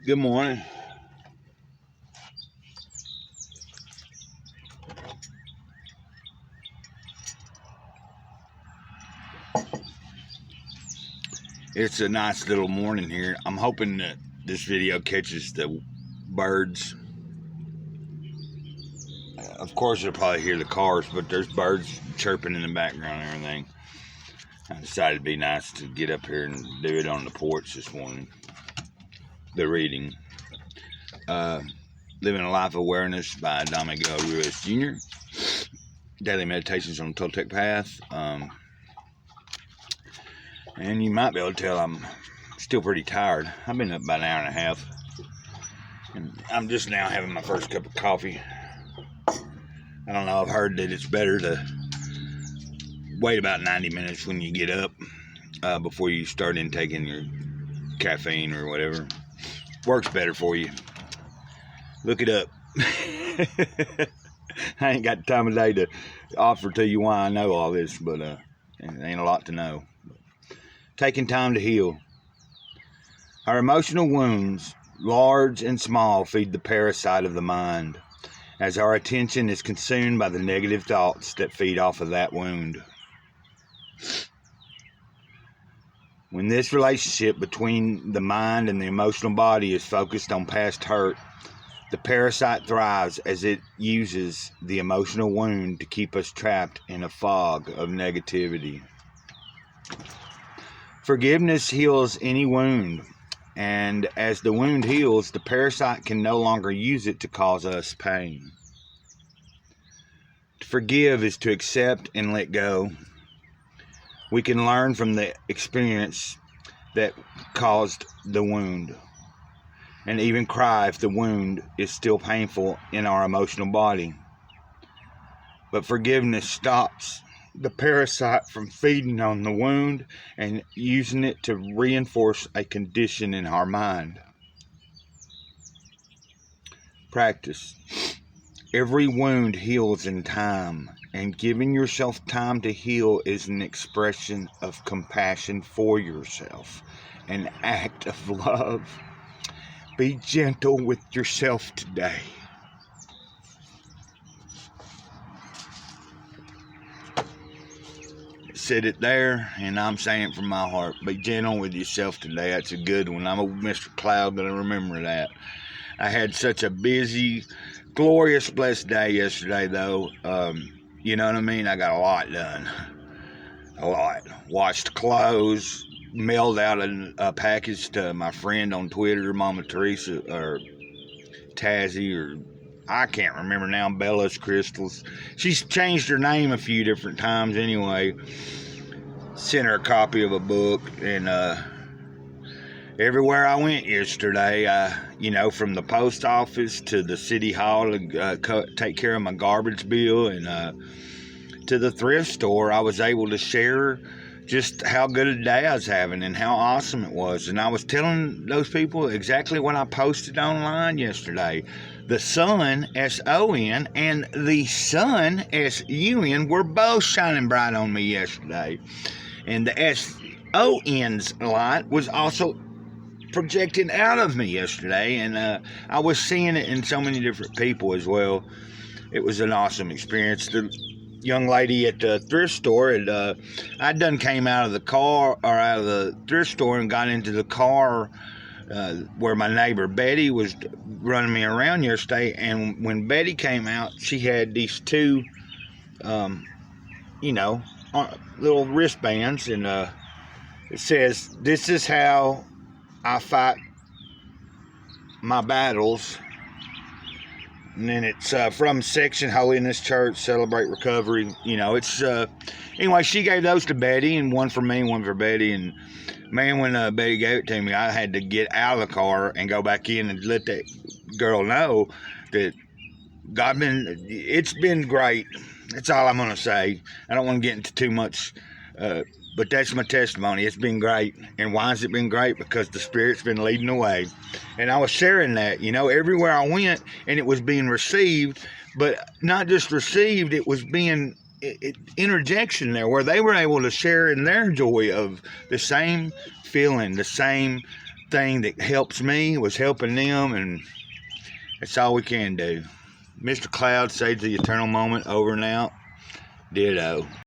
Good morning. It's a nice little morning here. I'm hoping that this video catches the birds. Of course, you'll probably hear the cars, but there's birds chirping in the background and everything. I decided it'd be nice to get up here and do it on the porch this morning. The reading. Living a Life of Awareness by Don Miguel Ruiz Jr. Daily Meditations on the Toltec Path. And you might be able to tell I'm still pretty tired. I've been up about an hour and a half. And I'm just now having my first cup of coffee. I don't know, I've heard that it's better to wait about 90 minutes when you get up before you start intaking your caffeine or whatever. Works better for you. Look it up. I ain't got the time of day to offer to you why I know all this, but it ain't a lot to know. Taking time to heal. Our emotional wounds, large and small, feed the parasite of the mind, as our attention is consumed by the negative thoughts that feed off of that wound. When this relationship between the mind and the emotional body is focused on past hurt, the parasite thrives as it uses the emotional wound to keep us trapped in a fog of negativity. Forgiveness heals any wound, and as the wound heals, the parasite can no longer use it to cause us pain. To forgive is to accept and let go. We can learn from the experience that caused the wound, and even cry if the wound is still painful in our emotional body. But forgiveness stops the parasite from feeding on the wound and using it to reinforce a condition in our mind. Practice. Every wound heals in time, and giving yourself time to heal is an expression of compassion for yourself, an act of love. Be gentle with yourself today. Said it there, and I'm saying it from my heart. Be gentle with yourself today. That's a good one. I'm old Mr. Cloud gonna remember that. I had such a busy, glorious, blessed day yesterday, though. You know what I mean? I got a lot done. A lot. Washed clothes, mailed out a package to my friend on Twitter, Mama Teresa, or Tazzy, or I can't remember now, Bella's Crystals. She's changed her name a few different times anyway. Sent her a copy of a book, and everywhere I went yesterday, from the post office to the city hall to take care of my garbage bill, and to the thrift store, I was able to share just how good a day I was having and how awesome it was. And I was telling those people exactly what I posted online yesterday. The sun, S-O-N, and the sun, S-U-N, were both shining bright on me yesterday. And the S-O-N's light was also projecting out of me yesterday. And I was seeing it in so many different people as well. It was an awesome experience. The young lady at the thrift store, and I done came out of the car, or out of the thrift store, and got into the car where my neighbor Betty was running me around yesterday. And when Betty came out, she had these two little wristbands, and it says, "This is how I fight my battles." And then it's from Section Holiness Church, Celebrate Recovery. Anyway, she gave those to Betty, and one for me, one for Betty. And man, when Betty gave it to me, I had to get out of the car and go back in and let that girl know that it's been great. That's all I'm going to say. I don't want to get into too much, but that's my testimony. It's been great. And why has it been great? Because the Spirit's been leading the way. And I was sharing that, everywhere I went, and it was being received, but not just received, it was being interjection there, where they were able to share in their joy of the same feeling, the same thing that helps me was helping them, and that's all we can do. Mr. Cloud saves the eternal moment, over and out. Ditto.